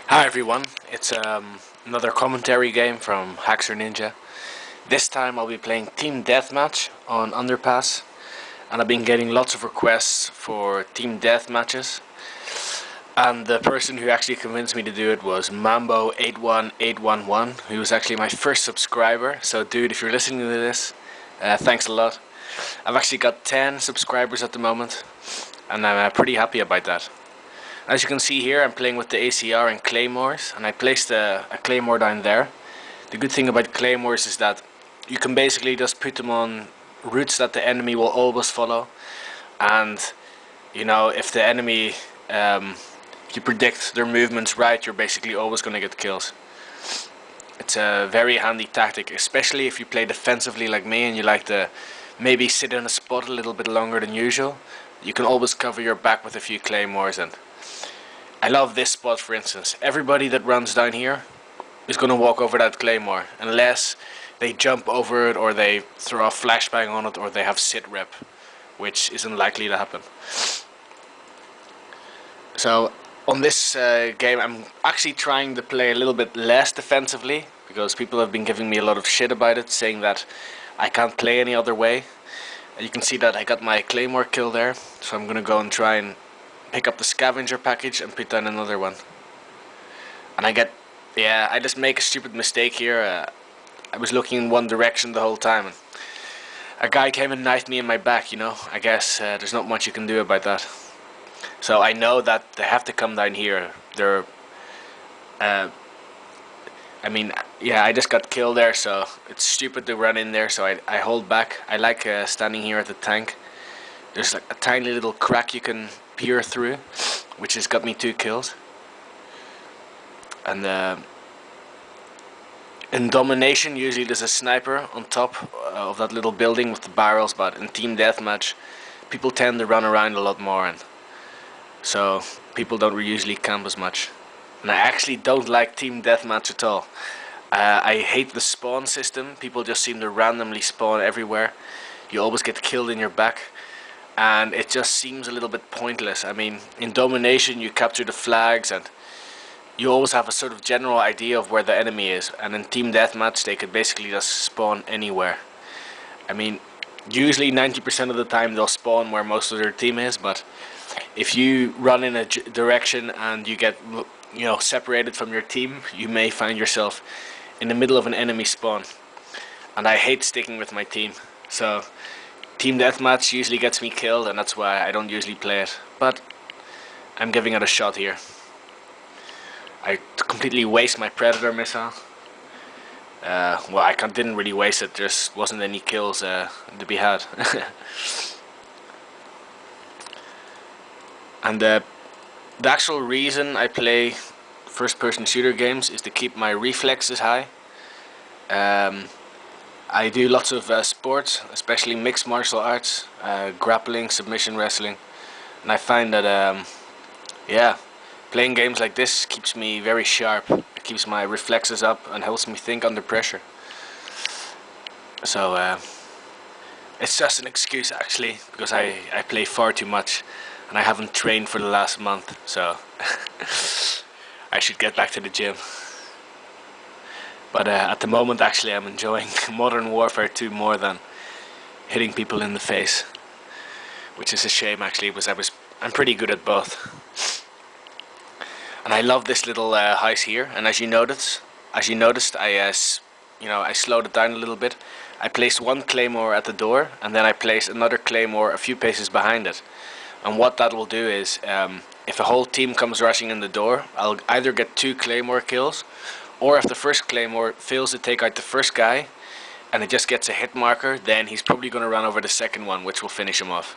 Hi everyone, it's another commentary game from Haxer Ninja. This time I'll be playing Team Deathmatch on Underpass, and I've been getting lots of requests for Team Deathmatches. And the person who actually convinced me to do it was Mambo81811, who was actually my first subscriber. So dude, if you're listening to this, thanks a lot. I've actually got 10 subscribers at the moment, and I'm pretty happy about that. As you can see here, I'm playing with the ACR and claymores, and I placed a claymore down there. The good thing about claymores is that you can basically just put them on routes that the enemy will always follow, and you know, if the enemy, you predict their movements right, you're basically always going to get kills. It's a very handy tactic, especially if you play defensively like me and you like to maybe sit in a spot a little bit longer than usual. You can always cover your back with a few claymores. And I love this spot, for instance. Everybody that runs down here is going to walk over that claymore, unless they jump over it, or they throw a flashbang on it, or they have sit rep, which isn't likely to happen. So on this game, I'm actually trying to play a little bit less defensively, because people have been giving me a lot of shit about it, saying that I can't play any other way. And you can see that I got my claymore kill there, so I'm going to go and try and pick up the scavenger package and put down another one. And I just make a stupid mistake here. I was looking in one direction the whole time, and a guy came and knifed me in my back, you know. I guess there's not much you can do about that. So I know that they have to come down here. I just got killed there, so it's stupid to run in there, so I hold back. I like standing here at the tank. There's like a tiny little crack you can peer through, which has got me 2 kills. And in domination, usually there's a sniper on top of that little building with the barrels, but in Team Deathmatch, people tend to run around a lot more, and so people don't usually camp as much. And I actually don't like Team Deathmatch at all. I hate the spawn system. People just seem to randomly spawn everywhere. You always get killed in your back, and it just seems a little bit pointless. I mean, in domination you capture the flags, and you always have a sort of general idea of where the enemy is, and in Team Deathmatch they could basically just spawn anywhere. I mean, usually 90% of the time they'll spawn where most of their team is, but if you run in a direction and you get, you know, separated from your team, you may find yourself in the middle of an enemy spawn, and I hate sticking with my team. So Team Deathmatch usually gets me killed, and that's why I don't usually play it, but I'm giving it a shot here. I completely waste my Predator missile. Well, I didn't really waste it, there just wasn't any kills to be had. And the actual reason I play first-person shooter games is to keep my reflexes high. I do lots of sports, especially mixed martial arts, grappling, submission wrestling, and I find that playing games like this keeps me very sharp. It keeps my reflexes up and helps me think under pressure. So it's just an excuse, actually, because I play far too much and I haven't trained for the last month, so I should get back to the gym. But at the moment, actually, I'm enjoying Modern Warfare 2 more than hitting people in the face, which is a shame, actually, because I'm pretty good at both. And I love this little house here. And as you noticed, I slowed it down a little bit. I placed one claymore at the door, and then I placed another claymore a few paces behind it. And what that will do is, if a whole team comes rushing in the door, I'll either get 2 claymore kills, or if the first claymore fails to take out the first guy and it just gets a hit marker, then he's probably going to run over the second one, which will finish him off.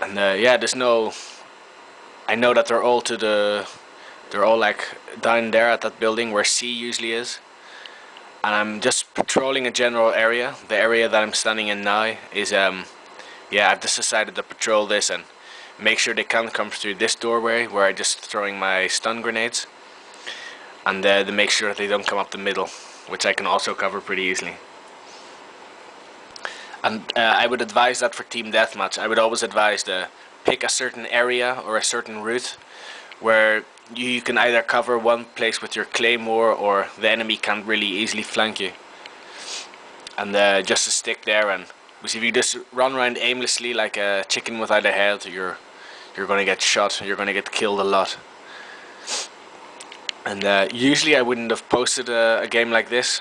And I know that they're all like down there at that building where C usually is. And I'm just patrolling a general area. The area that I'm standing in now is I've just decided to patrol this and make sure they can't come through this doorway where I'm just throwing my stun grenades, and to make sure that they don't come up the middle, which I can also cover pretty easily. And I would advise that for Team Deathmatch. I would always advise to pick a certain area or a certain route where you can either cover one place with your claymore, or the enemy can really easily flank you. And just to stick there, and because if you just run around aimlessly like a chicken without a head, you're gonna get shot. You're gonna get killed a lot. And usually I wouldn't have posted a game like this,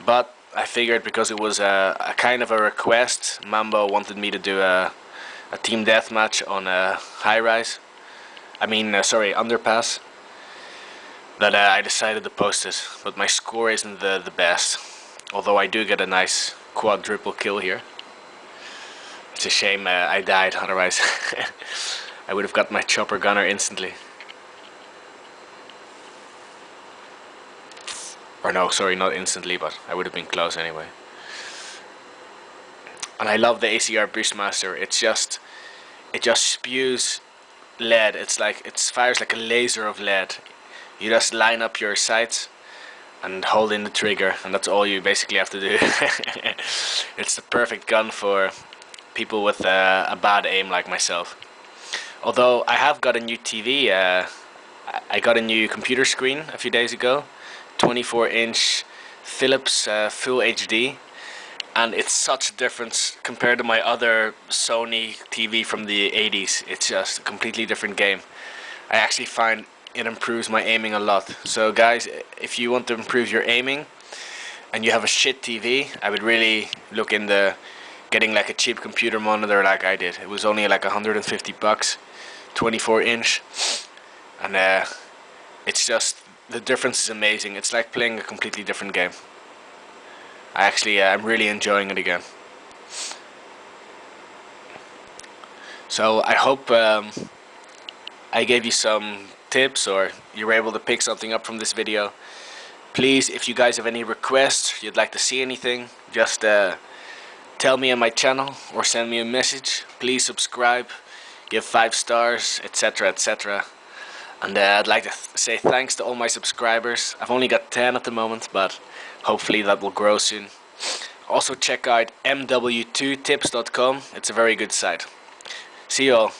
but I figured because it was a kind of a request, Mambo wanted me to do a team deathmatch on a high-rise. Sorry, Underpass. That I decided to post it, but my score isn't the best. Although I do get a nice quadruple kill here. It's a shame I died, otherwise I would have got my chopper gunner instantly. Or no, sorry, not instantly, but I would have been close anyway. And I love the ACR Bushmaster. It just spews lead. It fires like a laser of lead. You just line up your sights and hold in the trigger, and that's all you basically have to do. It's the perfect gun for people with a bad aim like myself. Although I have got a new TV. I got a new computer screen a few days ago. 24-inch Philips Full HD, and it's such a difference compared to my other Sony TV from the 80s. It's just a completely different game. I actually find it improves my aiming a lot. So guys, if you want to improve your aiming and you have a shit TV, I would really look into getting like a cheap computer monitor like I did. It was only like $150, 24-inch, and it's just, the difference is amazing. It's like playing a completely different game. I'm really enjoying it again. So I hope I gave you some tips, or you were able to pick something up from this video. Please, if you guys have any requests, you'd like to see anything, just tell me on my channel or send me a message. Please subscribe, give 5 stars, etc, etc. And I'd like to say thanks to all my subscribers. I've only got 10 at the moment, but hopefully that will grow soon. Also check out mw2tips.com. It's a very good site. See you all.